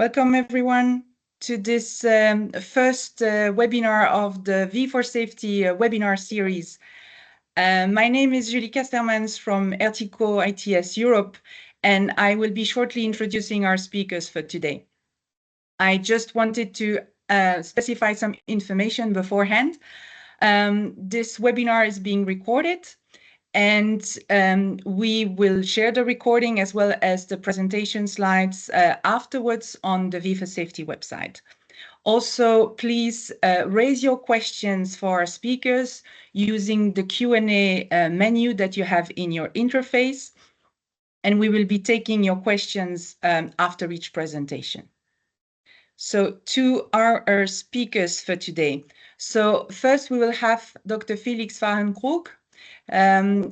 Welcome everyone to this first webinar of the V4SAFETY webinar series. My name is Julie Castermans from Ertico ITS Europe, and I will be shortly introducing our speakers for today. I just wanted to specify some information beforehand. This webinar is being recorded, and we will share the recording as well as the presentation slides afterwards on the V4SAFETY website. Also, please raise your questions for our speakers using the Q&A menu that you have in your interface, and we will be taking your questions after each presentation. So to our speakers for today. So first we will have Dr. Felix Varenkrug.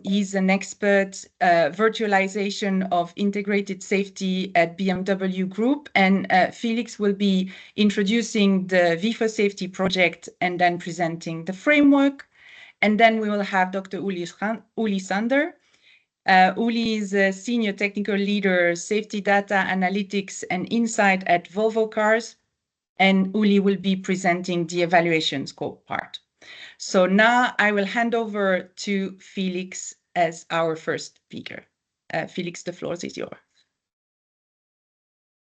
He's an expert virtualization of integrated safety at BMW Group, and Felix will be introducing the V4SAFETY project and then presenting the framework. And then we will have Dr. Uli Sander. Uli is a senior technical leader, safety data analytics and insight at Volvo Cars, and Uli will be presenting the evaluation scope part. So now I will hand over to Felix as our first speaker. Felix, the floor is yours.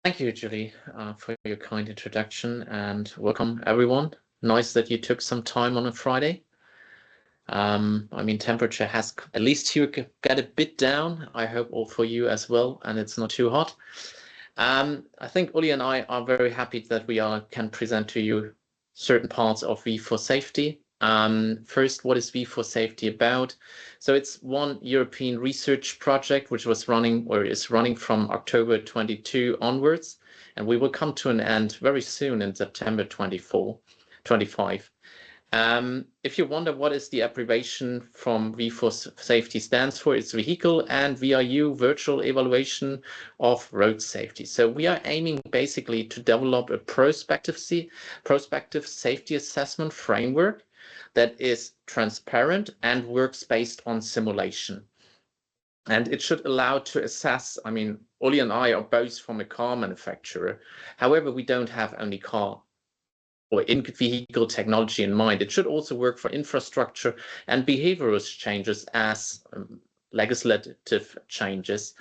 Thank you, Julie, for your kind introduction, and welcome everyone. Nice that you took some time on a Friday. I mean, temperature has at least here got a bit down. I hope all for you as well, and it's not too hot. I think Uli and I are very happy that we can present to you certain parts of V4SAFETY. First, what is V4SAFETY about? So it's one European research project which was running or is running from October 22 onwards, and we will come to an end very soon in September 25. If you wonder what is the abbreviation from V4SAFETY stands for, it's Vehicle and VRU, Virtual Evaluation of Road Safety. So we are aiming basically to develop a prospective safety assessment framework that is transparent and works based on simulation. And it should allow to assess, I mean, Uli and I are both from a car manufacturer. However, we don't have only car or in-vehicle technology in mind. It should also work for infrastructure and behavioral changes as legislative changes.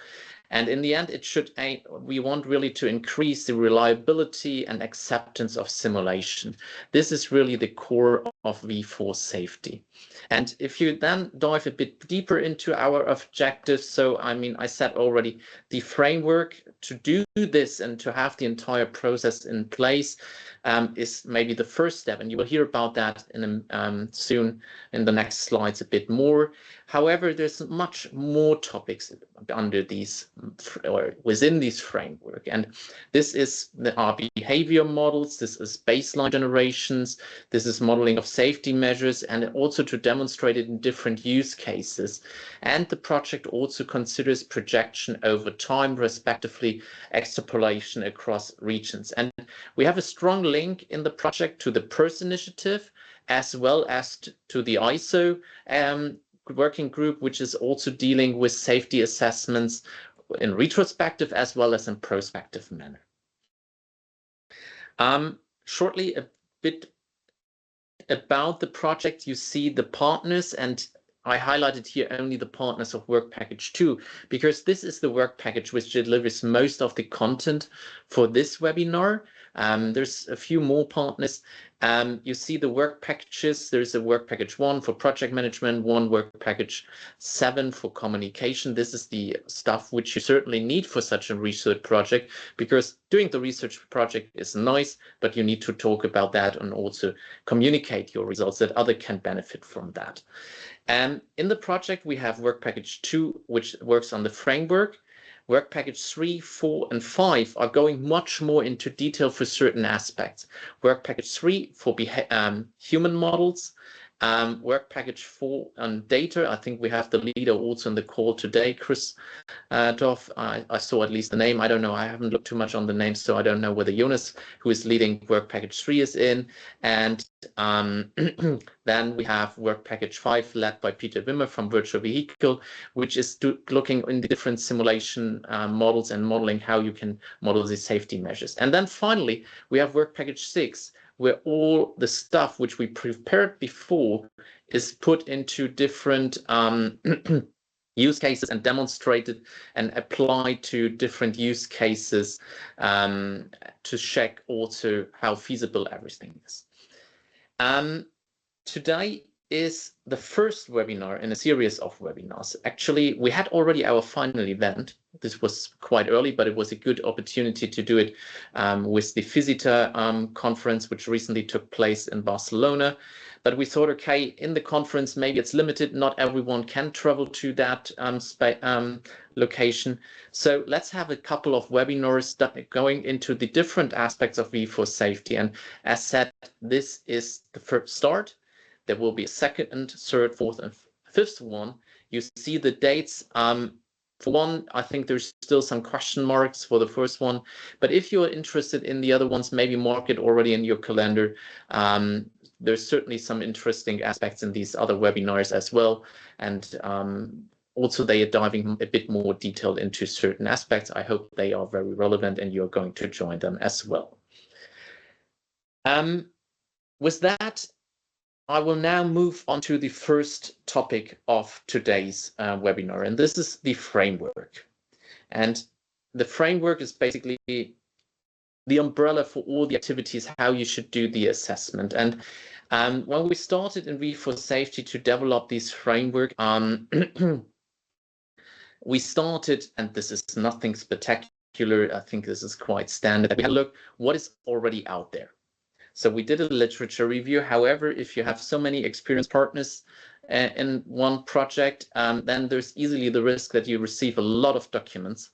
And in the end, we want really to increase the reliability and acceptance of simulation. This is really the core of V4SAFETY. And if you then dive a bit deeper into our objectives, so I mean, I said already, the framework to do this and to have the entire process in place is maybe the first step, and you will hear about that soon in the next slides a bit more. However, there's much more topics under these or within this framework, and this is our behavior models, this is baseline generations, this is modeling of safety measures, and also to demonstrate it in different use cases. And the project also considers projection over time, respectively extrapolation across regions. And we have a strong link in the project to the PERS initiative, as well as to the ISO working group, which is also dealing with safety assessments in retrospective as well as in prospective manner. Shortly, a bit about the project. You see the partners, and I highlighted here only the partners of Work Package 2, because this is the work package which delivers most of the content for this webinar. There's a few more partners. You see the work packages. There's a work package 1 for project management, one work package 7 for communication. This is the stuff which you certainly need for such a research project, because doing the research project is nice, but you need to talk about that and also communicate your results that others can benefit from that. And in the project, we have work package 2, which works on the framework. Work package 3, 4, and 5 are going much more into detail for certain aspects. Work package 3 for human models, work package 4 on data. I think we have the leader also in the call today, Chris Dorf. I saw at least the name. I don't know. I haven't looked too much on the name, so I don't know whether Jonas, who is leading work package 3, is in. And then we have work package 5 led by Peter Wimmer from Virtual Vehicle, which is looking in the different simulation models and modeling how you can model the safety measures. And then finally, we have work package 6, where all the stuff which we prepared before is put into different use cases and demonstrated and applied to different use cases to check also how feasible everything is. Today is the first webinar in a series of webinars. Actually, we had already our final event. This was quite early, but it was a good opportunity to do it with the Visita conference, which recently took place in Barcelona. But we thought, okay, in the conference, maybe it's limited. Not everyone can travel to that location. So let's have a couple of webinars going into the different aspects of V4SAFETY. And as said, this is the first start. There will be a second, third, fourth, and fifth one. You see the dates. For one, I think there's still some question marks for the first one. But if you're interested in the other ones, maybe mark it already in your calendar. There's certainly some interesting aspects in these other webinars as well. And also, they are diving a bit more detailed into certain aspects. I hope they are very relevant and you're going to join them as well. With that, I will now move on to the first topic of today's webinar, and this is the framework. And the framework is basically the umbrella for all the activities, how you should do the assessment. And when we started in V4SAFETY to develop this framework, we started, and this is nothing spectacular, I think this is quite standard, we had a look what is already out there. So we did a literature review. However, if you have so many experienced partners in one project, then there's easily the risk that you receive a lot of documents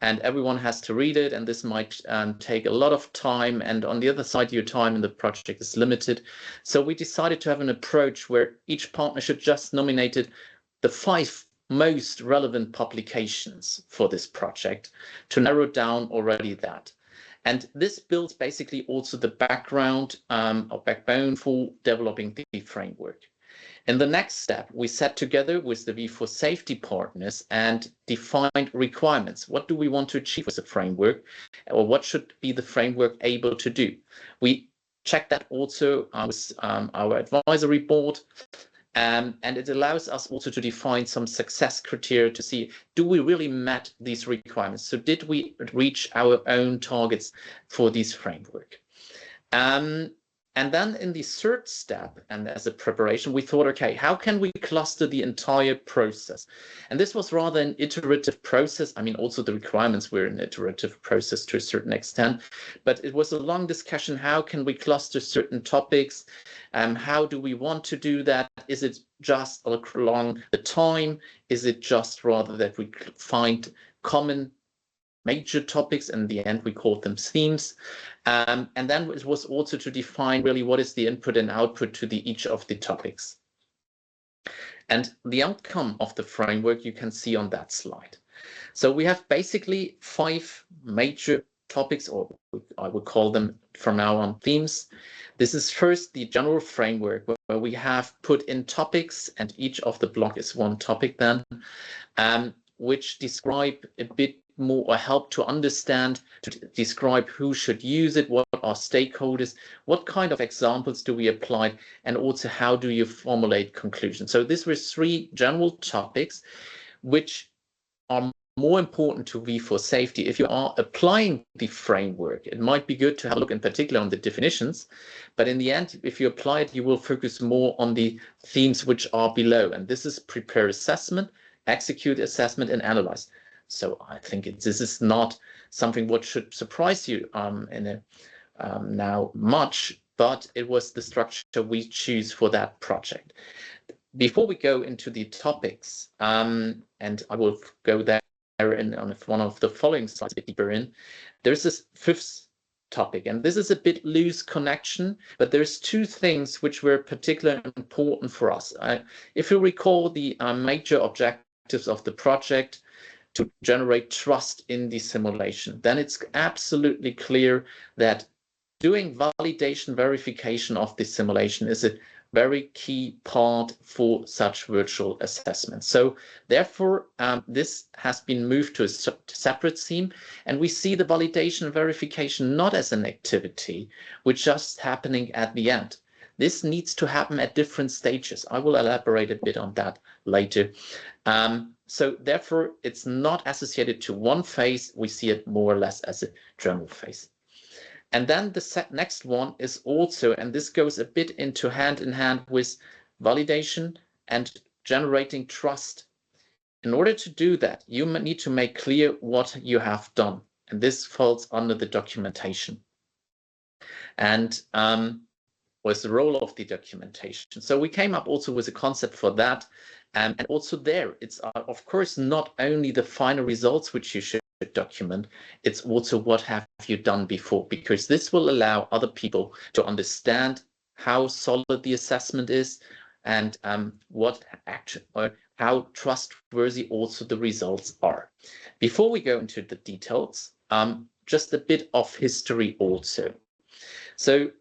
and everyone has to read it. And this might take a lot of time. And on the other side, your time in the project is limited. So we decided to have an approach where each partner should just nominate the 5 most relevant publications for this project to narrow down already that. And this builds basically also the background or backbone for developing the framework. In the next step, we sat together with the V4SAFETY partners and defined requirements. What do we want to achieve with the framework, or what should be the framework able to do? We checked that also with our advisory board. And it allows us also to define some success criteria to see, do we really met these requirements? So did we reach our own targets for this framework? And then in the third step, and as a preparation, we thought, okay, how can we cluster the entire process? And this was rather an iterative process. I mean, also the requirements were an iterative process to a certain extent, but it was a long discussion. How can we cluster certain topics? How do we want to do that? Is it just along the time? Is it just rather that we find common major topics? In the end, we called them themes. And then it was also to define really what is the input and output to each of the topics. And the outcome of the framework you can see on that slide. So we have basically 5 major topics, or I would call them from now on themes. This is first the general framework where we have put in topics, and each of the block is one topic then, which describe a bit more or help to understand, to describe who should use it, what are stakeholders, what kind of examples do we apply, and also how do you formulate conclusions. So these were 3 general topics which are more important to V4SAFETY. If you are applying the framework, it might be good to have a look in particular on the definitions, but in the end, if you apply it, you will focus more on the themes which are below. And this is prepare assessment, execute assessment, and analyze. So I think this is not something what should surprise you now much, but it was the structure we choose for that project. Before we go into the topics, and I will go there on one of the following slides a bit deeper in, there's this 5th topic. And this is a bit loose connection, but there's two things which were particularly important for us. If you recall the major objectives of the project, to generate trust in the simulation, then it's absolutely clear that doing validation verification of the simulation is a very key part for such virtual assessments. So therefore, this has been moved to a separate theme, and we see the validation and verification not as an activity which just happening at the end. This needs to happen at different stages. I will elaborate a bit on that later. So therefore, it's not associated to one phase. We see it more or less as a general phase. And then the next one is also, and this goes a bit into hand in hand with validation and generating trust. In order to do that, you need to make clear what you have done. And this falls under the documentation. And was the role of the documentation. So we came up also with a concept for that. And also there, it's of course not only the final results which you should document, it's also what have you done before, because this will allow other people to understand how solid the assessment is and what action or how trustworthy also the results are. Before we go into the details, just a bit of history also. So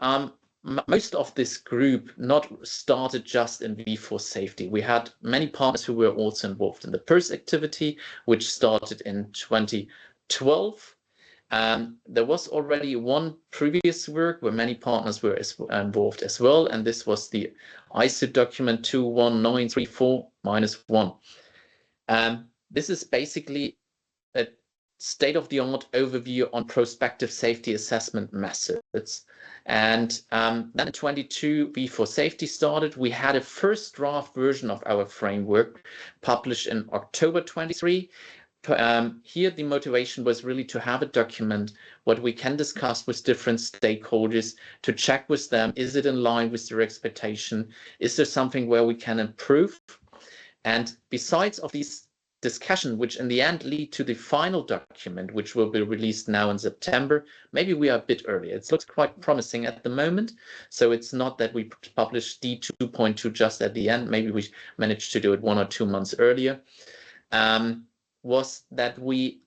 most of this group not started just in V4SAFETY. We had many partners who were also involved in the PERS activity, which started in 2012. There was already one previous work where many partners were involved as well, and this was the ISO document 21934-1. This is basically a state-of-the-art overview on prospective safety assessment methods. And then in 22, V4SAFETY started. We had a first draft version of our framework published in October 23. Here, the motivation was really to have a document what we can discuss with different stakeholders, to check with them, is it in line with their expectation? Is there something where we can improve? And besides of these discussion, which in the end lead to the final document, which will be released now in September. Maybe we are a bit earlier. It looks quite promising at the moment. So it's not that we publish D2.2 just at the end. Maybe we managed to do it 1 or 2 months earlier. Was that we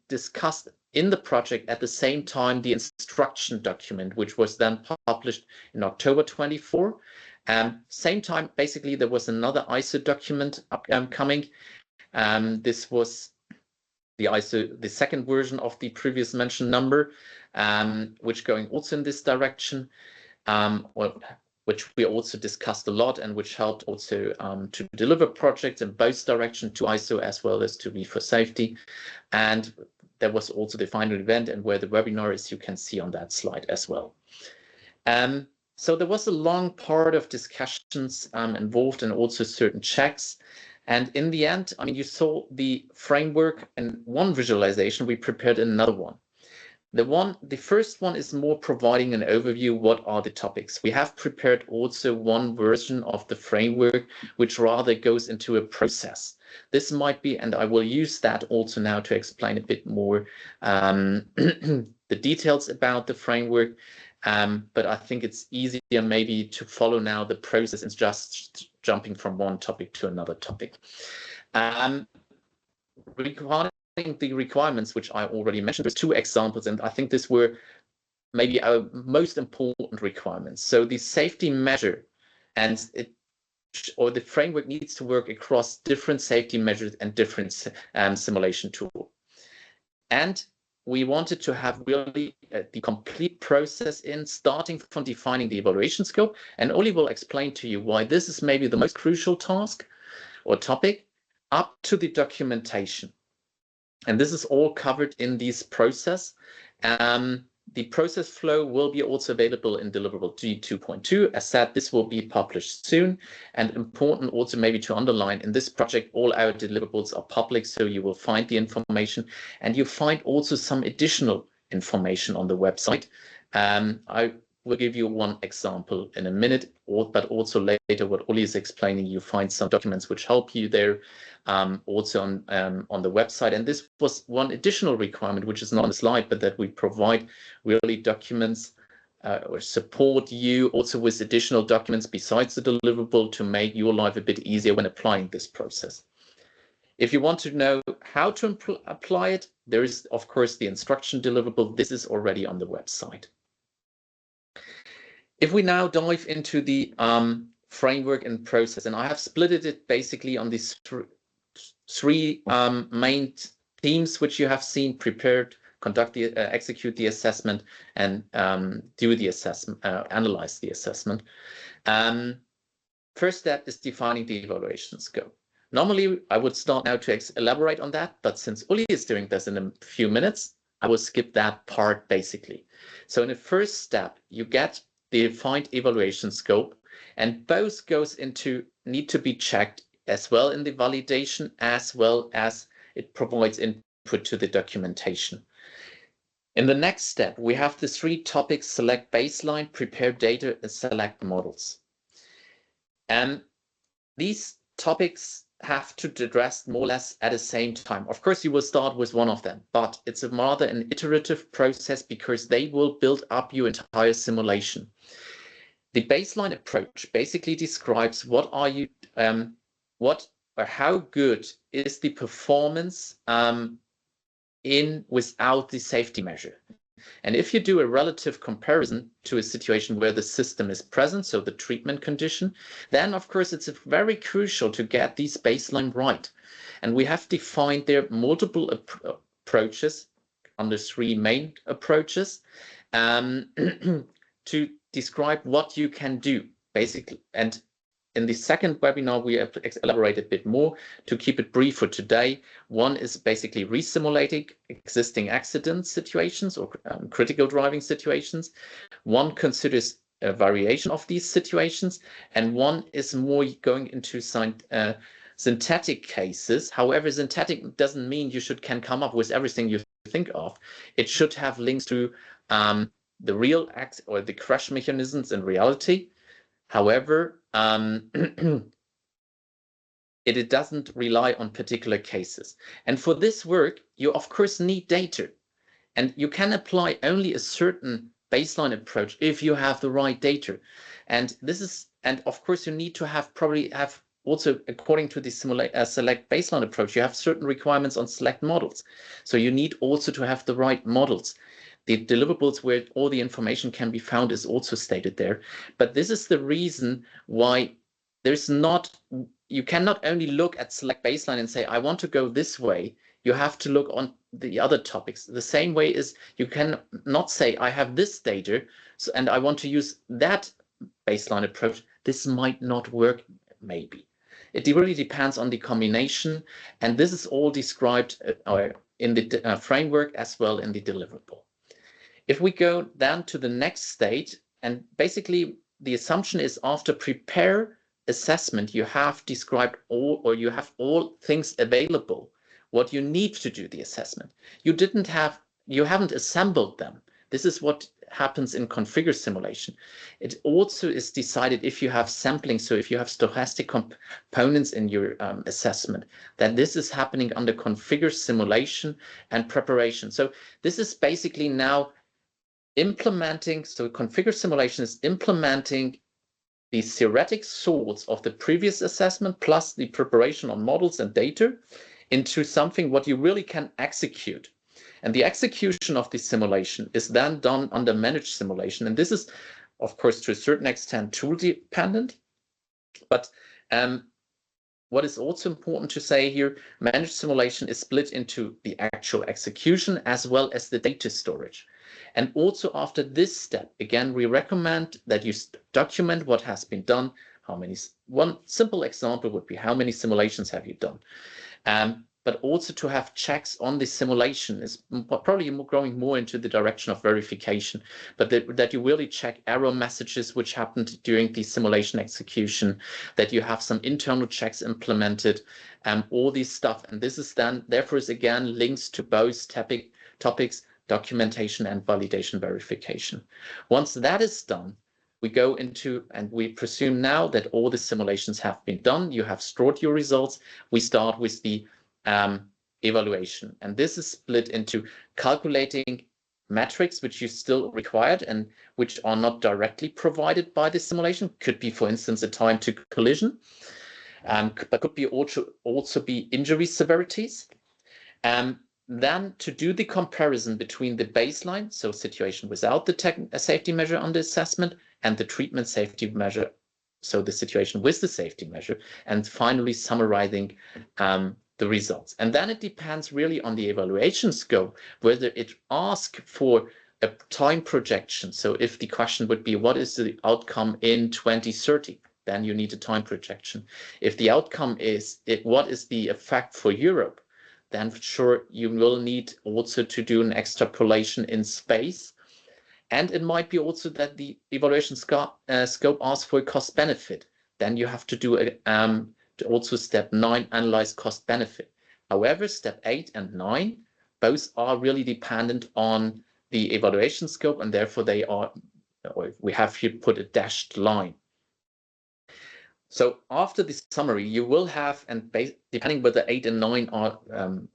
discussed in the project at the same time the instruction document, which was then published in October 24. Same time, basically, there was another ISO document coming. This was the ISO, the second version of the previous mentioned number, which going also in this direction, which we also discussed a lot and which helped also to deliver projects in both directions, to ISO as well as to V4SAFETY. And there was also the final event and where the webinar is, you can see on that slide as well. So there was a long part of discussions involved and also certain checks. And in the end, I mean, you saw the framework in one visualization, we prepared another one. The first one is more providing an overview, what are the topics. We have prepared also one version of the framework, which rather goes into a process. This might be, and I will use that also now to explain a bit more the details about the framework. But I think it's easier maybe to follow now the process and just jumping from one topic to another topic. Regarding the requirements, which I already mentioned, there's 2 examples, and I think these were maybe our most important requirements. So the safety measure and the framework needs to work across different safety measures and different simulation tools. And we wanted to have really the complete process starting from defining the evaluation scope. And Oli will explain to you why this is maybe the most crucial task or topic, up to the documentation. And this is all covered in this process. The process flow will be also available in deliverable D2.2. As said, this will be published soon. And important also maybe to underline, in this project, all our deliverables are public, so you will find the information. And you find also some additional information on the website. I will give you one example in a minute, but also later what Uli is explaining, you find some documents which help you there, also on the website. And this was one additional requirement, which is not on the slide, but that we provide really documents or support you also with additional documents besides the deliverable to make your life a bit easier when applying this process. If you want to know how to apply it, there is, of course, the instruction deliverable. This is already on the website. If we now dive into the framework and process, and I have split it basically on these three main themes, which you have seen: prepared, conduct the execute the assessment, and do the assessment, analyze the assessment. First step is defining the evaluation scope. Normally, I would start now to elaborate on that, but since Uli is doing this in a few minutes, I will skip that part basically. So in the first step, you get the defined evaluation scope, and both need to be checked as well in the validation, as well as it provides input to the documentation. In the next step, we have the three topics: select baseline, prepare data, and select models. And these topics have to address more or less at the same time. Of course, you will start with one of them, but it's rather an iterative process because they will build up your entire simulation. The baseline approach basically describes what are you, what or how good is the performance without the safety measure. And if you do a relative comparison to a situation where the system is present, so the treatment condition, then of course it's very crucial to get these baseline right. And we have defined there multiple approaches under three main approaches to describe what you can do basically. And in the second webinar, we elaborate a bit more to keep it brief for today. One is basically resimulating existing accident situations or critical driving situations. One considers a variation of these situations, and one is more going into synthetic cases. However, synthetic doesn't mean you can come up with everything you think of. It should have links to the real acts or the crash mechanisms in reality. However, it doesn't rely on particular cases. And for this work, you of course need data. And you can apply only a certain baseline approach if you have the right data. And of course you need to probably have also, according to the select baseline approach, you have certain requirements on select models. So you need also to have the right models. The deliverables where all the information can be found is also stated there. But this is the reason why you cannot only look at select baseline and say, I want to go this way. You have to look on the other topics. The same way is you can not say, I have this data and I want to use that baseline approach. This might not work, maybe. It really depends on the combination. And this is all described in the framework as well in the deliverable. If we go down to the next stage, and basically the assumption is after prepare assessment, you have described you have all things available, what you need to do the assessment. You haven't assembled them. This is what happens in configure simulation. It also is decided if you have sampling, so if you have stochastic components in your assessment, then this is happening under configure simulation and preparation. So this is basically now implementing, so configure simulation is implementing the theoretic source of the previous assessment plus the preparation on models and data into something what you really can execute. And the execution of the simulation is then done under managed simulation. And this is, of course, to a certain extent tool dependent. But what is also important to say here, managed simulation is split into the actual execution as well as the data storage. And also after this step, again, we recommend that you document what has been done. One simple example would be how many simulations have you done? But also to have checks on the simulation is probably going more into the direction of verification, but that you really check error messages which happened during the simulation execution, that you have some internal checks implemented, all this stuff. And this is then, therefore, is again links to both topics, documentation and validation verification. Once that is done, we go into, and we presume now that all the simulations have been done, you have stored your results, we start with the evaluation. And this is split into calculating metrics which you still required and which are not directly provided by the simulation. Could be, for instance, a time to collision, but could be also be injury severities. Then to do the comparison between the baseline, so situation without the safety measure under assessment, and the treatment safety measure, so the situation with the safety measure, and finally summarizing the results. And then it depends really on the evaluation scope, whether it asks for a time projection. So if the question would be, what is the outcome in 2030? Then you need a time projection. If the outcome is, what is the effect for Europe? Then for sure you will need also to do an extrapolation in space. And it might be also that the evaluation scope asks for a cost benefit. Then you have to do also step 9, analyze cost benefit. However, step 8 and 9, both are really dependent on the evaluation scope, and therefore they are, we have here put a dashed line. So after the summary, you will have, and depending whether 8 and 9 are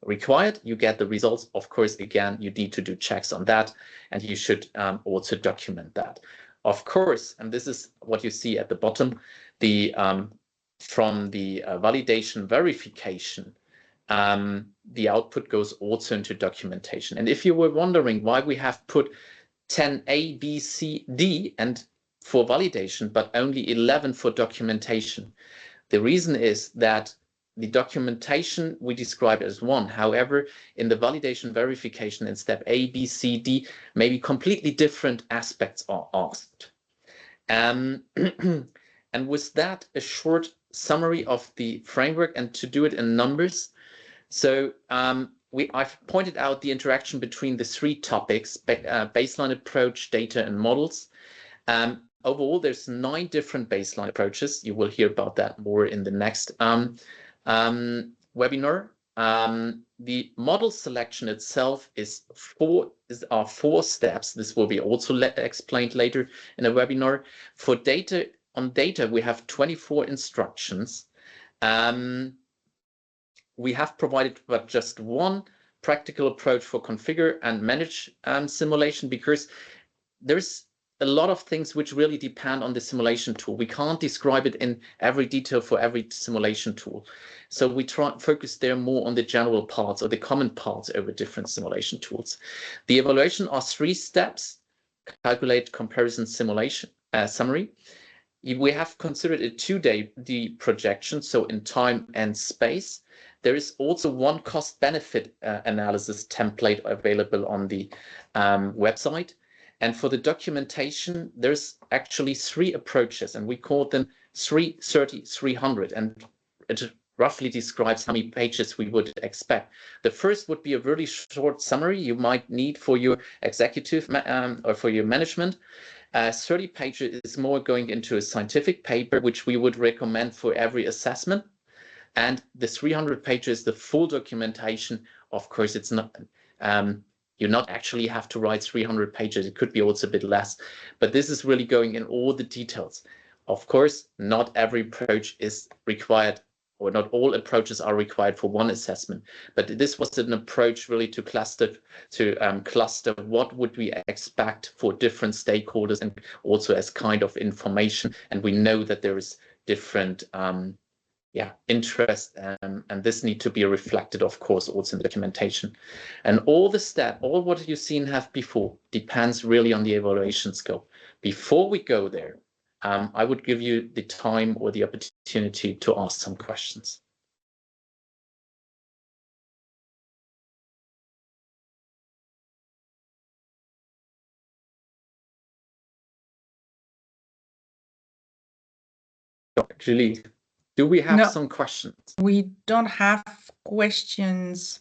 required, you get the results. Of course, again, you need to do checks on that, and you should also document that. Of course, and this is what you see at the bottom, the from the validation verification, the output goes also into documentation. And if you were wondering why we have put 10 A, B, C, D, and for validation, but only 11 for documentation. The reason is that the documentation we describe as 1. However, in the validation verification in step A, B, C, D, maybe completely different aspects are asked. And with that, a short summary of the framework, and to do it in numbers. So I've pointed out the interaction between the 3 topics, baseline approach, data, and models. Overall, there's 9 different baseline approaches. You will hear about that more in the next webinar. The model selection itself are 4 steps. This will be also explained later in a webinar. For data, we have 24 instructions. We have provided but just 1 practical approach for configure and manage simulation, because there's a lot of things which really depend on the simulation tool. We can't describe it in every detail for every simulation tool. So we focus there more on the general parts or the common parts over different simulation tools. The evaluation are 3 steps: calculate, comparison, simulation, summary. We have considered a 2-day projection, so in time and space. There is also 1 cost benefit analysis template available on the website. And for the documentation, there's actually 3 approaches, and we call them 330, 300. And it roughly describes how many pages we would expect. The first would be a really short summary you might need for your executive or for your management. 30 pages is more going into a scientific paper, which we would recommend for every assessment. And the 300 pages, the full documentation. Of course, it's not... you not actually have to write 300 pages. It could be also a bit less, but this is really going in all the details. Of course, not every approach is required, or not all approaches are required for 1 assessment, but this was an approach really to cluster what would we expect for different stakeholders, and also as kind of information. And we know that there is different interest, and this need to be reflected, of course, also in the documentation. And all what you've seen before depends really on the evaluation scope. Before we go there, I would give you the time or the opportunity to ask some questions. Julie, do we have some questions? We don't have questions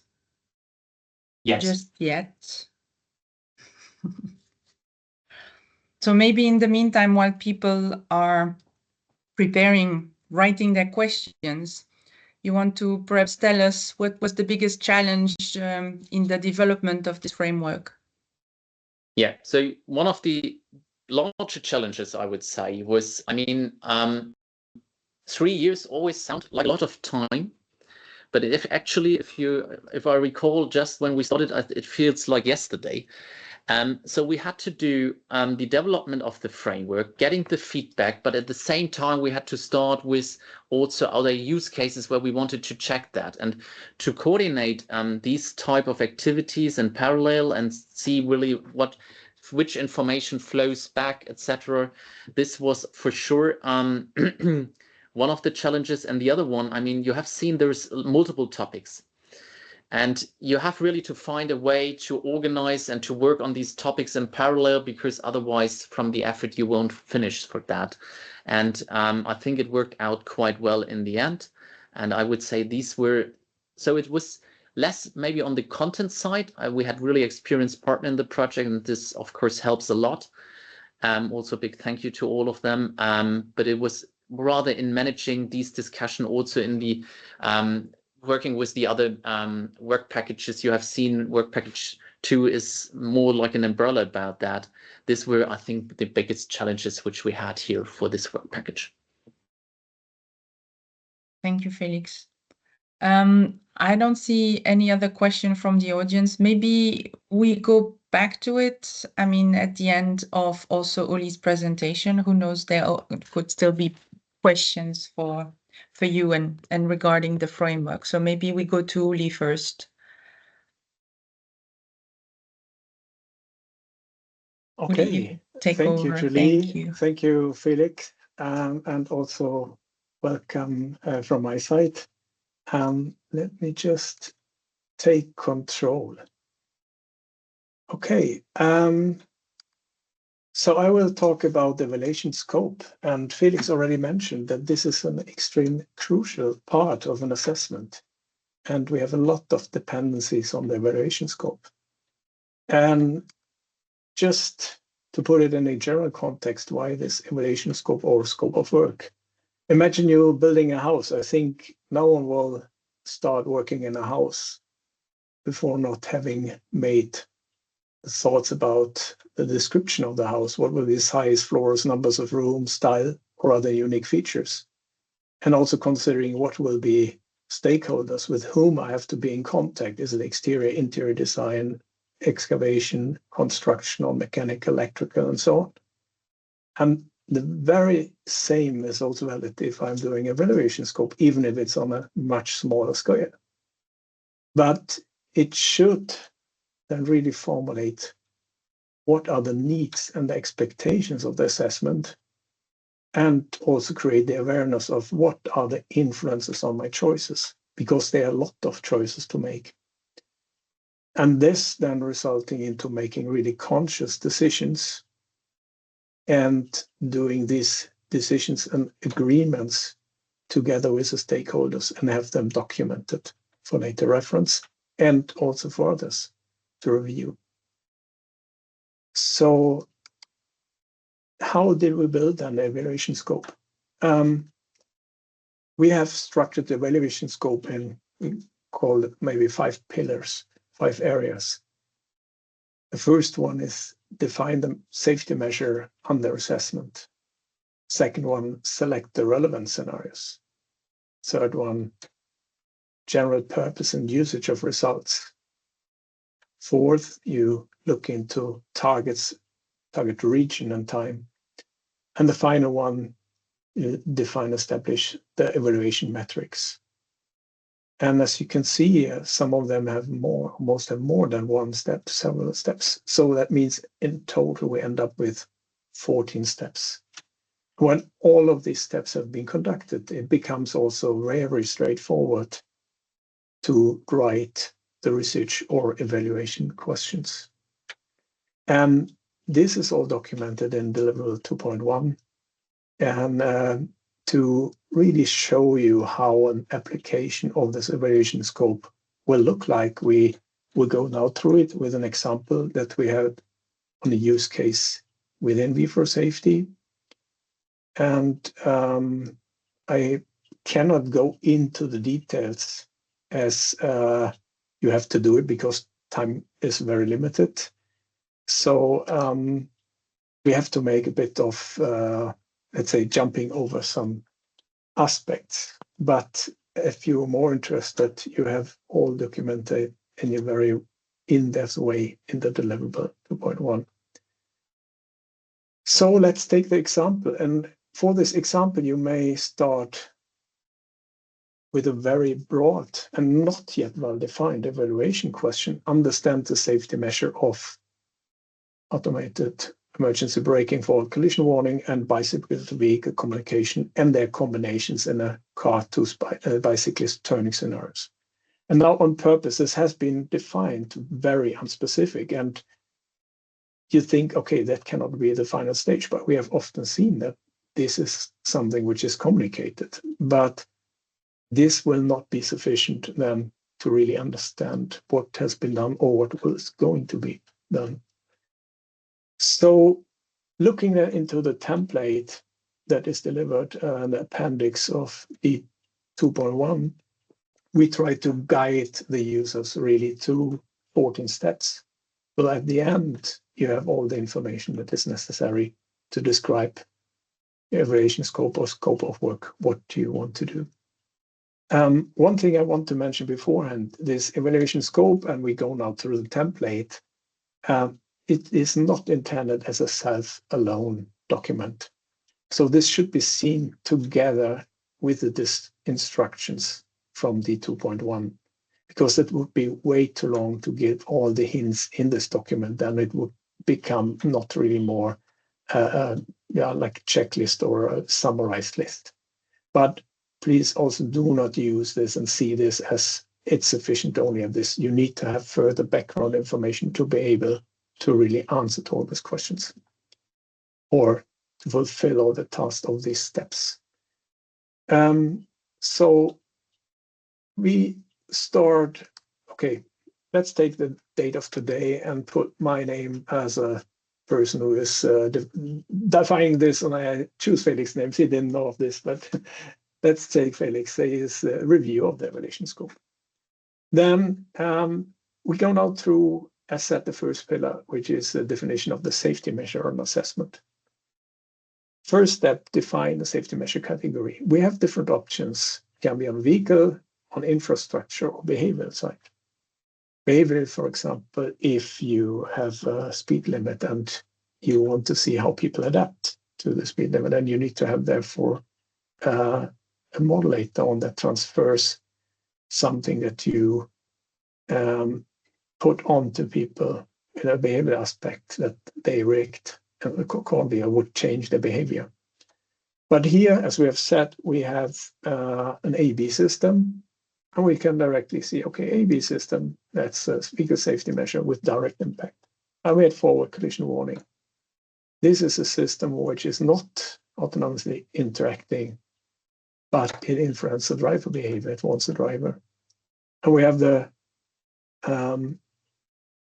just yet. So maybe in the meantime, while people are preparing, writing their questions, you want to perhaps tell us what was the biggest challenge in the development of this framework? Yeah, so one of the larger challenges, I would say, was, I mean, 3 years always sound like a lot of time, but if I recall, just when we started, it feels like yesterday. So we had to do the development of the framework, getting the feedback, but at the same time, we had to start with also other use cases where we wanted to check that and to coordinate these type of activities in parallel and see really which information flows back, etc. This was for sure one of the challenges. And the other one, I mean, you have seen there's multiple topics. And you have really to find a way to organize and to work on these topics in parallel, because otherwise from the effort you won't finish for that. And I think it worked out quite well in the end. And I would say so it was less maybe on the content side. We had really experienced partner in the project, and this of course helps a lot. Also big thank you to all of them. But it was rather in managing these discussion, also in the working with the other work packages. You have seen work package 2 is more like an umbrella about that. These were, I think, the biggest challenges which we had here for this work package. Thank you, Felix. I don't see any other question from the audience. Maybe we go back to it. I mean, at the end of also Oli's presentation, who knows, there could still be questions for you and regarding the framework. So maybe we go to Oli first. Okay, Oli, take thank over. you, Julie. Thank you. Thank you, Felix, and also welcome from my side. Let me just take control. Okay, so I will talk about the evaluation scope, and Felix already mentioned that this is an extremely crucial part of an assessment, and we have a lot of dependencies on the evaluation scope. And just to put it in a general context, why this evaluation scope or scope of work? Imagine you building a house. I think no one will start working in a house before not having made thoughts about the description of the house. What will be size, floors, numbers of rooms, style, or other unique features? And also considering what will be stakeholders with whom I have to be in contact. Is it exterior, interior design, excavation, construction, or mechanical, electrical, and so on? And the very same is also valid if I'm doing a evaluation scope, even if it's on a much smaller scale. But it should then really formulate what are the needs and the expectations of the assessment, and also create the awareness of what are the influences on my choices, because there are a lot of choices to make. And this then resulting into making really conscious decisions and doing these decisions and agreements together with the stakeholders and have them documented for later reference and also for others to review. So how did we build an evaluation scope? We have structured the evaluation scope in, we call it maybe 5 pillars, 5 areas. The first one is define the safety measure under assessment. Second one, select the relevant scenarios. Third one, general purpose and usage of results. Fourth, you look into target region and time. And the final one, you define, establish the evaluation metrics. And as you can see here, some of them have more, most have more than one step, several steps. So that means in total, we end up with 14 steps. When all of these steps have been conducted, it becomes also very straightforward to write the research or evaluation questions. And this is all documented in deliverable 2.1. And to really show you how an application of this evaluation scope will look like, we will go now through it with an example that we had on a use case within V4SAFETY. And I cannot go into the details as you have to do it because time is very limited. So we have to make a bit of, let's say, jumping over some aspects. But if you're more interested, you have all documented in a very in-depth way in the deliverable 2.1. So let's take the example. And for this example, you may start with a very broad and not yet well-defined evaluation question. Understand the safety measure of automated emergency braking, forward collision warning, and bicycle-to-vehicle communication and their combinations in a car to bicyclist turning scenarios. And now on purpose, this has been defined very unspecific, and you think, okay, that cannot be the final stage, but we have often seen that this is something which is communicated, but this will not be sufficient then to really understand what has been done or what was going to be done. So looking into the template that is delivered, an appendix of the 2.1, we try to guide the users really to 14 steps. So at the end, you have all the information that is necessary to describe evaluation scope or scope of work. What do you want to do? One thing I want to mention beforehand, this evaluation scope, and we go now through the template, it is not intended as a self-alone document. So this should be seen together with the instructions from the 2.1, because it would be way too long to give all the hints in this document, and it would become not really more like a checklist or a summarized list. But please also do not use this and see this as it's sufficient to only have this. You need to have further background information to be able to really answer to all these questions or to fulfill all the tasks of these steps. So we start, okay, let's take the date of today and put my name as a person who is defining this, and I choose Felix's name. He didn't know of this, but let's take Felix, say his review of the evaluation scope. Then we go now through, as said, the first pillar, which is the definition of the safety measure and assessment. First step, define the safety measure category. We have different options. It can be on vehicle, on infrastructure, or behavioral side. Behavioral, for example, if you have a speed limit and you want to see how people adapt to the speed limit, and you need to have therefore a modulator on that transfers something that you put onto people in a behavior aspect that they react accordingly or would change their behavior. But here, as we have said, we have an A/B system, and we can directly see, okay, A/B system, that's a vehicle safety measure with direct impact. And we had forward collision warning. This is a system which is not autonomously interacting, but it influences the driver behavior. It wants the driver. And we have the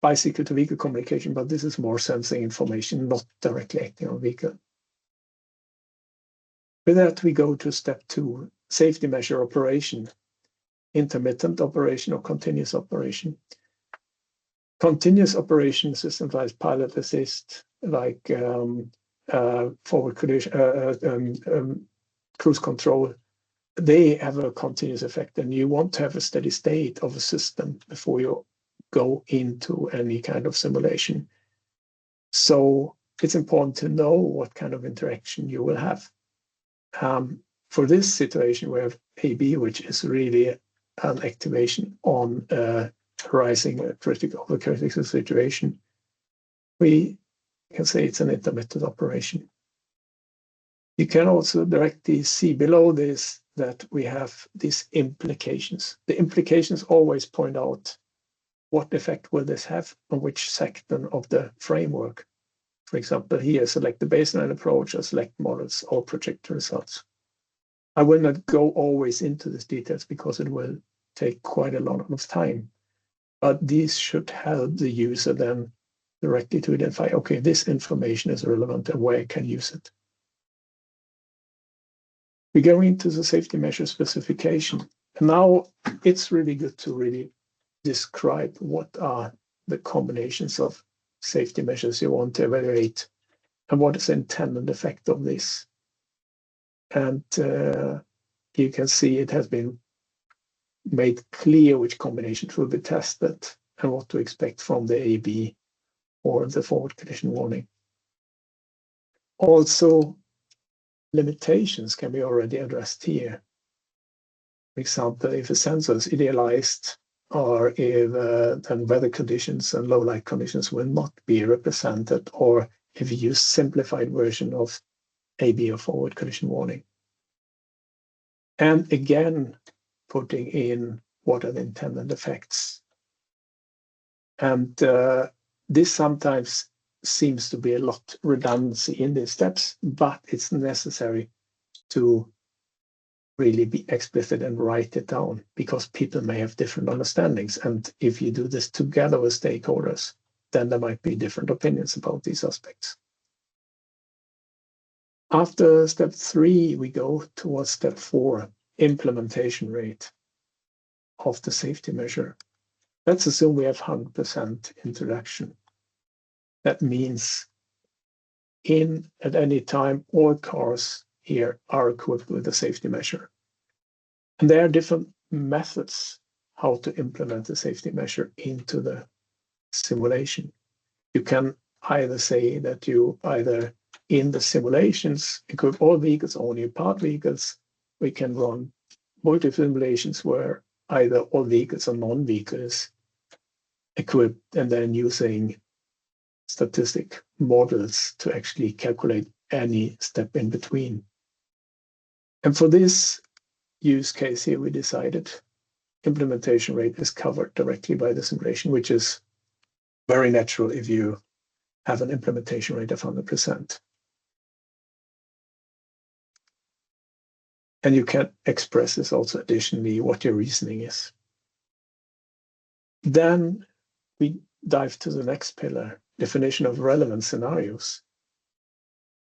bicycle-to-vehicle communication, but this is more sensing information, not directly acting on vehicle. With that, we go to step 2, safety measure operation, intermittent operation or continuous operation. Continuous operation systems like pilot assist, like forward collision, cruise control, they have a continuous effect, and you want to have a steady state of a system before you go into any kind of simulation. So it's important to know what kind of interaction you will have. For this situation, we have AB, which is really an activation on rising a critical situation. We can say it's an intermittent operation. You can also directly see below this that we have these implications. The implications always point out what effect will this have on which section of the framework. For example, here, select the baseline approach or select models or project results. I will not go always into these details because it will take quite a lot of time, but these should help the user then directly to identify, okay, this information is relevant and where I can use it. We go into the safety measure specification. And now it's really good to really describe what are the combinations of safety measures you want to evaluate, and what is the intended effect of this. And you can see it has been made clear which combinations will be tested and what to expect from the AB or the forward collision warning. Also, limitations can be already addressed here. For example, if a sensor is idealized, or if then weather conditions and low light conditions will not be represented, or if you use simplified version of AB or forward collision warning. And again, putting in what are the intended effects. And this sometimes seems to be a lot redundancy in these steps, but it's necessary to really be explicit and write it down, because people may have different understandings. And if you do this together with stakeholders, then there might be different opinions about these aspects. After step 3, we go towards step 4, implementation rate of the safety measure. Let's assume we have 100% introduction. That means at any time, all cars here are equipped with a safety measure. And there are different methods how to implement the safety measure into the simulation. You can either say that you either in the simulations equip all vehicles, only part vehicles. We can run multi-simulations where either all vehicles or non-vehicles equipped, and then using statistic models to actually calculate any step in between. And for this use case here, we decided implementation rate is covered directly by the simulation, which is very natural if you have an implementation rate of 100%. And you can express this also additionally, what your reasoning is. Then we dive to the next pillar, definition of relevant scenarios.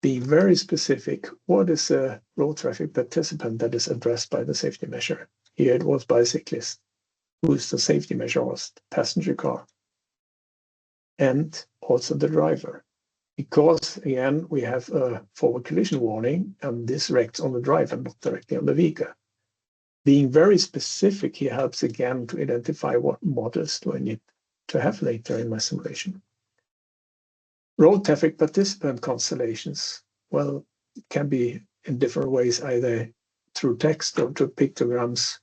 Being very specific, what is a road traffic participant that is addressed by the safety measure? Here it was bicyclist. Who's the safety measure was? The passenger car. And also the driver. Because again, we have a forward collision warning, and this reacts on the driver, not directly on the vehicle. Being very specific here helps again to identify what models do I need to have later in my simulation. Road traffic participant constellations, well, it can be in different ways, either through text or through pictograms.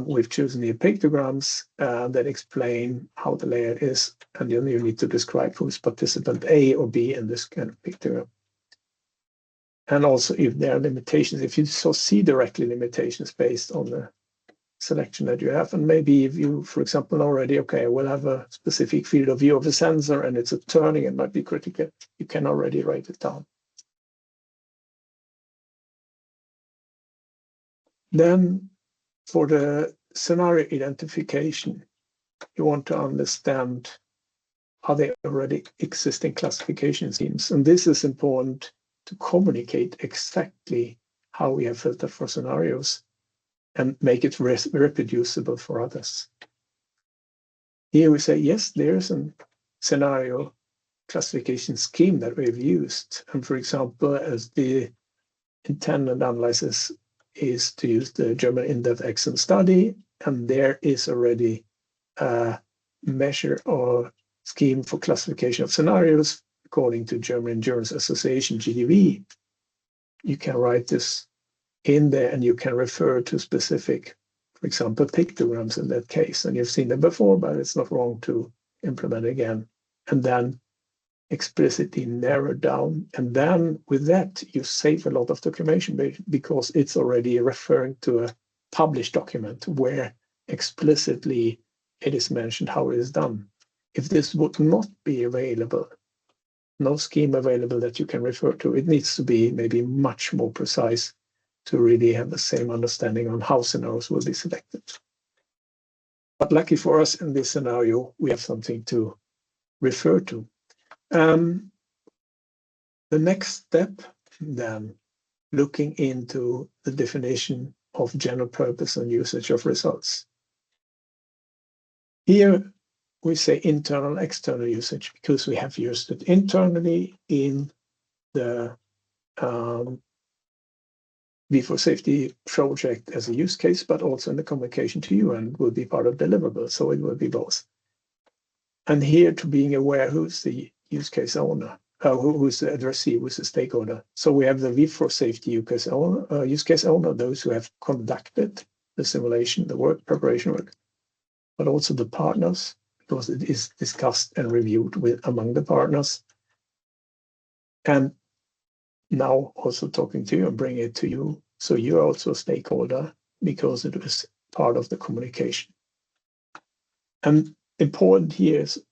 We've chosen the pictograms that explain how the layout is, and then you need to describe who's participant A or B in this kind of pictogram. And also if there are limitations, if you see directly limitations based on the selection that you have, and maybe if you, for example, already, okay, I will have a specific field of view of a sensor and it's a turning, it might be critical, you can already write it down. Then for the scenario identification, you want to understand, are there already existing classification schemes? And this is important to communicate exactly how we have filtered for scenarios and make it reproducible for others. Here we say, yes, there's a scenario classification scheme that we've used. And for example, as the intended analysis is to use the German in-depth action study, and there is already a measure or scheme for classification of scenarios according to German Endurance Association, GDV. You can write this in there and you can refer to specific, for example, pictograms in that case. And you've seen them before, but it's not wrong to implement again. And then explicitly narrow down. And then with that, you save a lot of documentation because it's already referring to a published document where explicitly it is mentioned how it is done. If this would not be available, no scheme available that you can refer to, it needs to be maybe much more precise to really have the same understanding on how scenarios will be selected. But lucky for us in this scenario, we have something to refer to. The next step then, looking into the definition of general purpose and usage of results. Here we say internal, external usage because we have used it internally in the V4SAFETY project as a use case, but also in the communication to you and will be part of deliverable. So it will be both. And here to being aware who's the use case owner, who's the addressee, who's the stakeholder. So we have the V4SAFETY use case owner, those who have conducted the simulation, the work, preparation work, but also the partners, because it is discussed and reviewed among the partners. And now also talking to you and bring it to you. So you're also a stakeholder because it was part of the communication. And important here is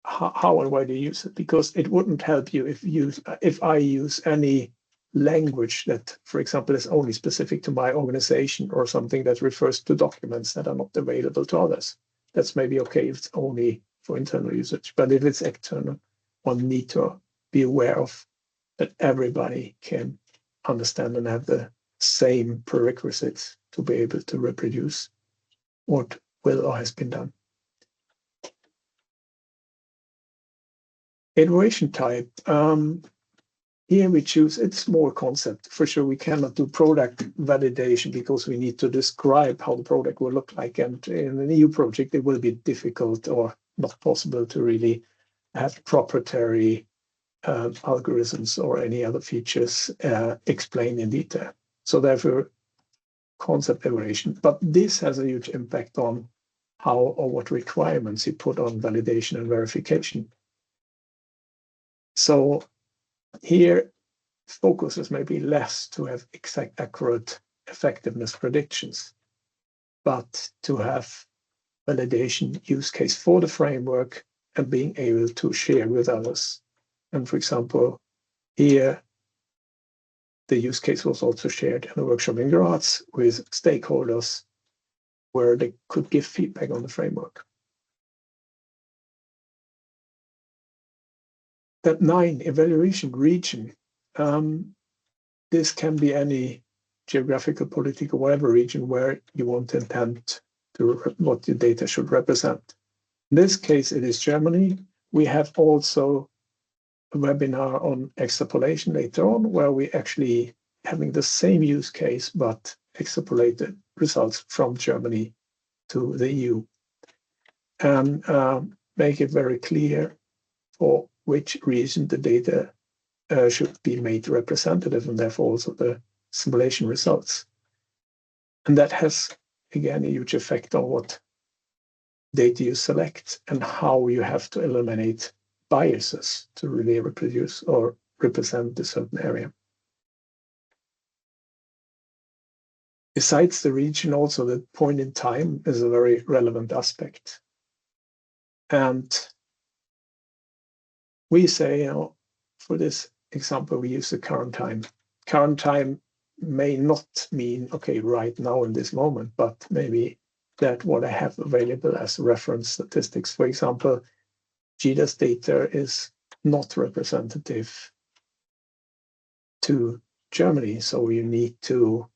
how and why do you use it? Because it wouldn't help you if I use any language that, for example, is only specific to my organization or something that refers to documents that are not available to others. That's maybe okay if it's only for internal usage. But if it's external, one need to be aware of that everybody can understand and have the same prerequisites to be able to reproduce what will or has been done. Iteration type. Here we choose, it's more concept. For sure, we cannot do product validation because we need to describe how the product will look like. And in an EU project, it will be difficult or not possible to really have proprietary algorithms or any other features explained in detail. So therefore, concept evaluation. But this has a huge impact on how or what requirements you put on validation and verification. So here, focus is maybe less to have exact, accurate effectiveness predictions, but to have validation use case for the framework and being able to share with others. And for example, here, the use case was also shared in a workshop in Graz with stakeholders where they could give feedback on the framework. That 9, evaluation region. This can be any geographical, political, whatever region where you want to intend to what the data should represent. In this case, it is Germany. We have also a webinar on extrapolation later on, where we actually having the same use case, but extrapolated results from Germany to the EU. And make it very clear for which region the data should be made representative, and therefore also the simulation results. And that has, again, a huge effect on what data you select and how you have to eliminate biases to really reproduce or represent a certain area. Besides the region, also the point in time is a very relevant aspect. And we say, for this example, we use the current time. Current time may not mean, okay, right now in this moment, but maybe that what I have available as reference statistics. For example, GDAS data is not representative to Germany, so you need to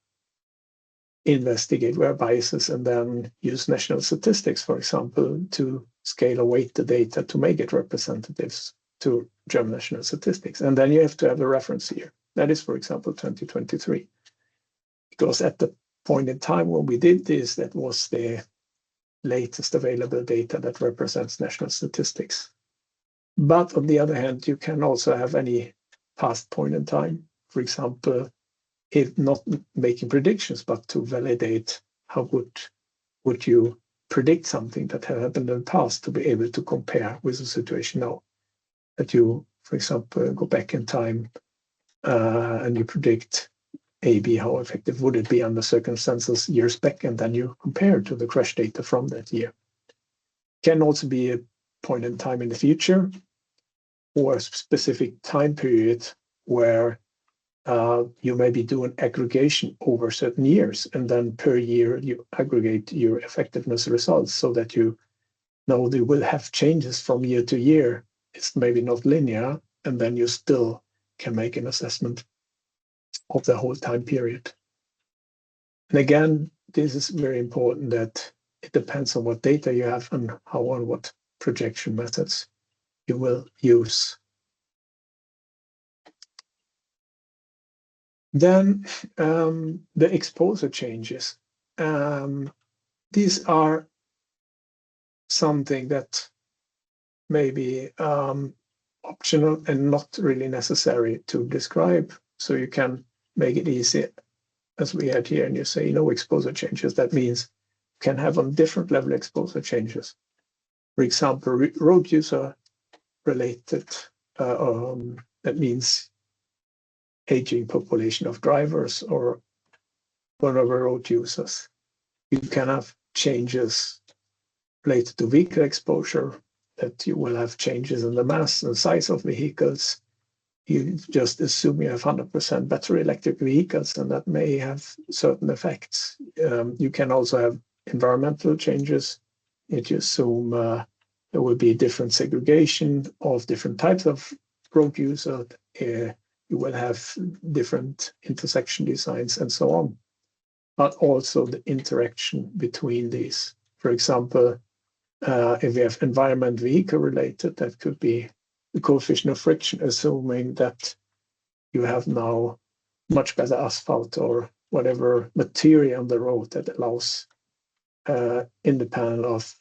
investigate where biases and then use national statistics, for example, to scale or weight the data to make it representatives to German national statistics. And then you have to have a reference year. That is, for example, 2023. Because at the point in time when we did this, that was the latest available data that represents national statistics. But on the other hand, you can also have any past point in time. For example, if not making predictions, but to validate how good would you predict something that had happened in the past to be able to compare with the situation now. That you, for example, go back in time and you predict A, B, how effective would it be under circumstances years back, and then you compare to the crash data from that year. Can also be a point in time in the future or a specific time period where you maybe do an aggregation over certain years, and then per year you aggregate your effectiveness results so that you know they will have changes from year to year. It's maybe not linear, and then you still can make an assessment of the whole time period. And again, this is very important that it depends on what data you have and how and what projection methods you will use. Then the exposure changes. These are something that may be optional and not really necessary to describe. So you can make it easy, as we had here, and you say no exposure changes. That means you can have on different level exposure changes. For example, road user related, that means aging population of drivers or whatever road users. You can have changes related to vehicle exposure, that you will have changes in the mass and size of vehicles. You just assume you have 100% battery electric vehicles, and that may have certain effects. You can also have environmental changes. If you assume there will be different segregation of different types of road user, you will have different intersection designs and so on. But also the interaction between these. For example, if you have environment vehicle related, that could be the coefficient of friction, assuming that you have now much better asphalt or whatever material on the road that allows, independent of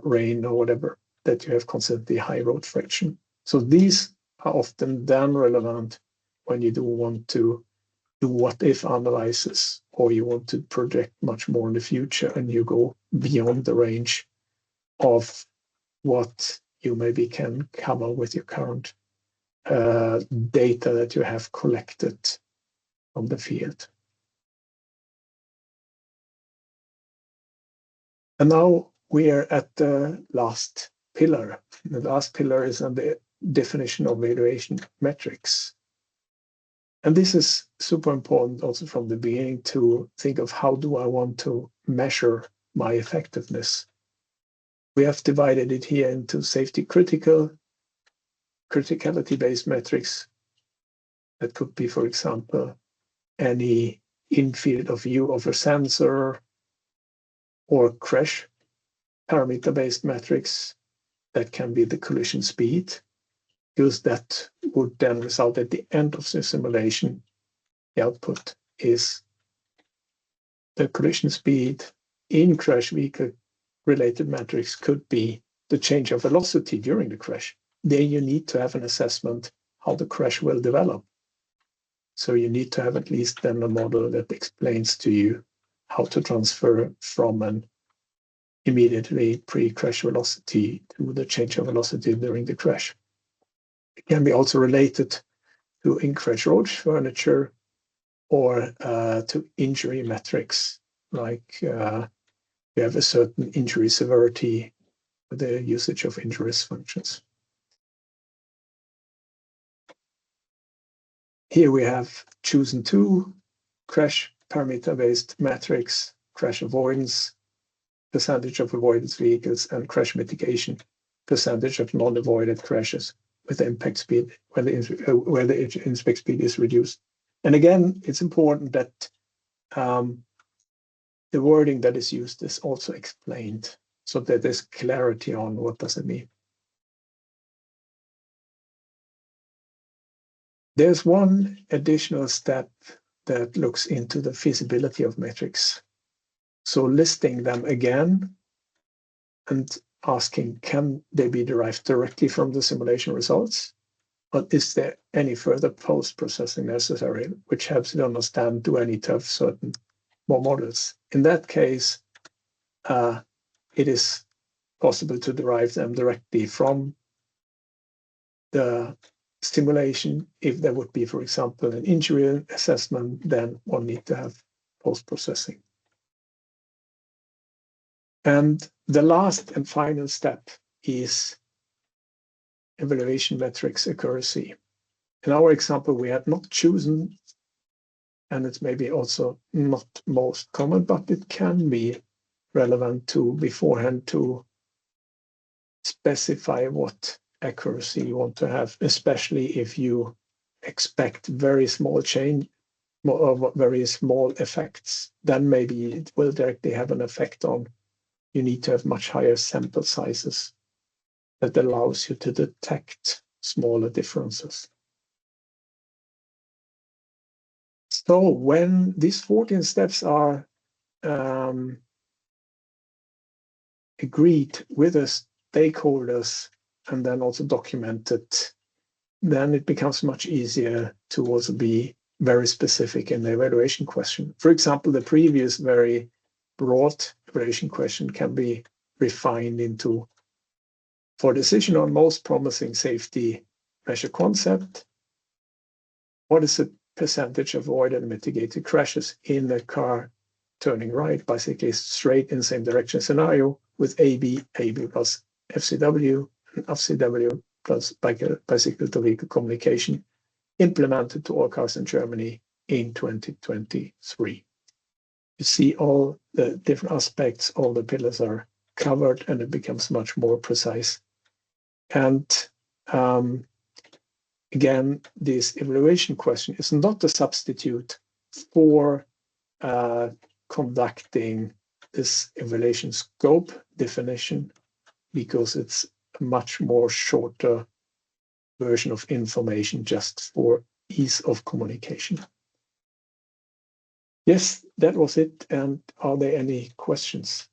rain or whatever, that you have constantly high road friction. So these are often then relevant when you do want to do what-if analysis, or you want to project much more in the future and you go beyond the range of what you maybe can cover with your current data that you have collected from the field. And now we are at the last pillar. The last pillar is on the definition of evaluation metrics. And this is super important also from the beginning, to think of how do I want to measure my effectiveness. We have divided it here into safety critical, criticality-based metrics. That could be, for example, any in-field of view of a sensor, or crash parameter-based metrics. That can be the collision speed, because that would then result at the end of the simulation. The output is the collision speed. In crash vehicle related metrics could be the change of velocity during the crash. There you need to have an assessment how the crash will develop. So you need to have at least then a model that explains to you how to transfer from an immediately pre-crash velocity to the change of velocity during the crash. It can be also related to in-crash road furniture, or to injury metrics, like you have a certain injury severity with the usage of injurious functions. Here we have chosen two crash parameter-based metrics: crash avoidance, percentage of avoidance vehicles, and crash mitigation, percentage of non-avoided crashes with the impact speed, where the impact speed is reduced. And again, it's important that the wording that is used is also explained, so that there's clarity on what does it mean. There's one additional step that looks into the feasibility of metrics. So listing them again and asking, can they be derived directly from the simulation results? But is there any further post-processing necessary, which helps you to understand, do I need to have certain more models? In that case, it is possible to derive them directly from the simulation. If there would be, for example, an injury assessment, then one need to have post-processing. And the last and final step is evaluation metrics accuracy. In our example, we had not chosen, and it's maybe also not most common, but it can be relevant to beforehand to specify what accuracy you want to have, especially if you expect very small change or very small effects. Then maybe it will directly have an effect on, you need to have much higher sample sizes that allows you to detect smaller differences. So when these 14 steps are agreed with the stakeholders and then also documented, then it becomes much easier to also be very specific in the evaluation question. For example, the previous very broad evaluation question can be refined into, for decision on most promising safety measure concept, what is the percentage of avoided and mitigated crashes in a car turning right, basically straight in the same direction scenario with AB plus FCW, and FCW plus bicycle-to-vehicle communication implemented to all cars in Germany in 2023. You see all the different aspects, all the pillars are covered, and it becomes much more precise. And again, this evaluation question is not a substitute for conducting this evaluation scope definition, because it's a much more shorter version of information just for ease of communication. Yes, that was it. And are there any questions?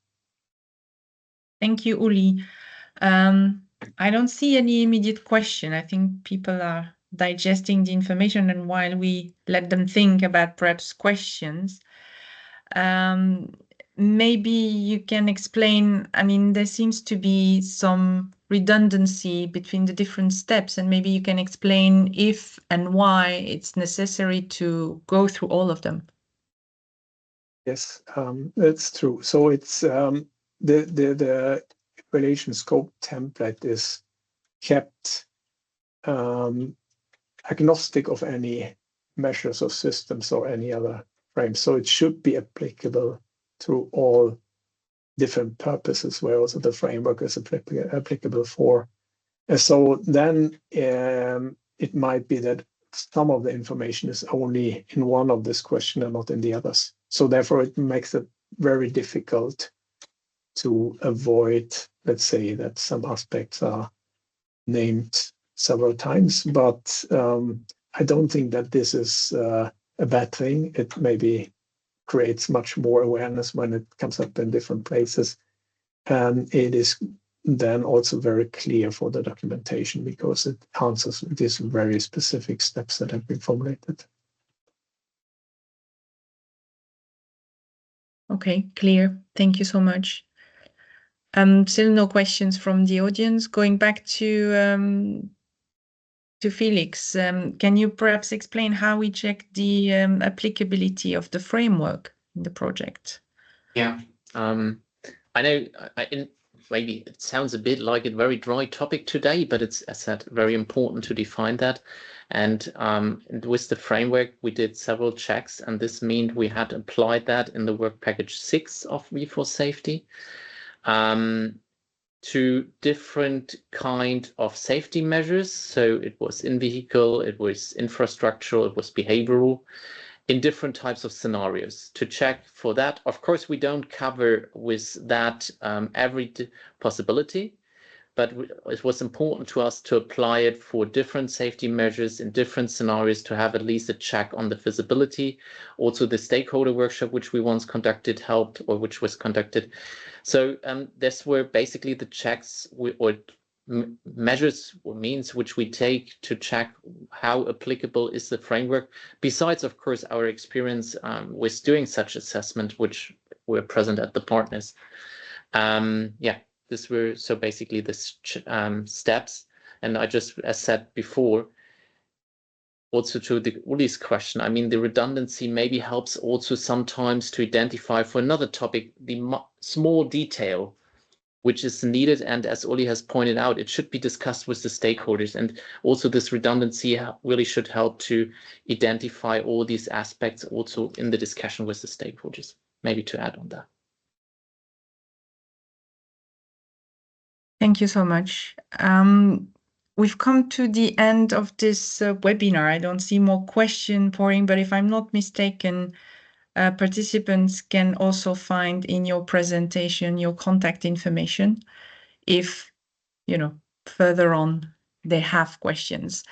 Thank you, Uli. I don't see any immediate question. I think people are digesting the information, and while we let them think about perhaps questions, maybe you can explain, I mean, there seems to be some redundancy between the different steps, and maybe you can explain if and why it's necessary to go through all of them. Yes, that's true. So it's the evaluation scope template is kept agnostic of any measures or systems or any other frames. So it should be applicable to all different purposes where also the framework is applicable for. And so then it might be that some of the information is only in one of this question and not in the others. So therefore it makes it very difficult to avoid, let's say, that some aspects are named several times, but I don't think that this is a bad thing. It maybe creates much more awareness when it comes up in different places. And it is then also very clear for the documentation because it answers these very specific steps that have been formulated. Okay, clear. Thank you so much. Still no questions from the audience. Going back to Felix, can you perhaps explain how we check the applicability of the framework in the project? Yeah, I know maybe it sounds a bit like a very dry topic today, but it's, as I said, very important to define that. And with the framework, we did several checks, and this meant we had applied that in the work package 6 of V4SAFETY to different kind of safety measures. So it was in vehicle, it was infrastructural, it was behavioral, in different types of scenarios to check for that. Of course, we don't cover with that every possibility, but it was important to us to apply it for different safety measures in different scenarios to have at least a check on the feasibility. Also, the stakeholder workshop, which we once conducted, helped, or which was conducted. So this were basically the checks or measures or means which we take to check how applicable is the framework, besides, of course, our experience with doing such assessment, which were present at the partners. Yeah, this were so basically the steps. And I just, as said before, also to the Uli's question, I mean, the redundancy maybe helps also sometimes to identify for another topic the small detail which is needed. And as Uli has pointed out, it should be discussed with the stakeholders. And also this redundancy really should help to identify all these aspects also in the discussion with the stakeholders. Maybe to add on that. Thank you so much. We've come to the end of this webinar. I don't see more question pouring, but if I'm not mistaken, participants can also find in your presentation your contact information if, further on they have questions,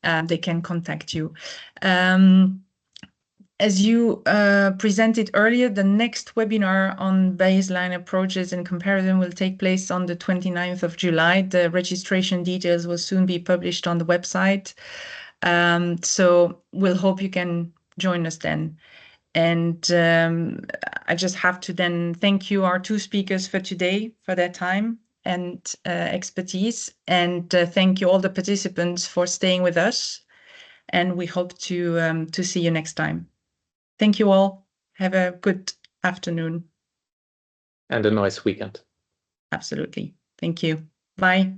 they can contact you. As you presented earlier, the next webinar on baseline approaches and comparison will take place on the 29th of July. The registration details will soon be published on the website. So we'll hope you can join us then. And I just have to then thank you, our two speakers for today, for their time and expertise. And thank you all the participants for staying with us. And we hope to see you next time. Thank you all. Have a good afternoon. And a nice weekend. Absolutely. Thank you. Bye.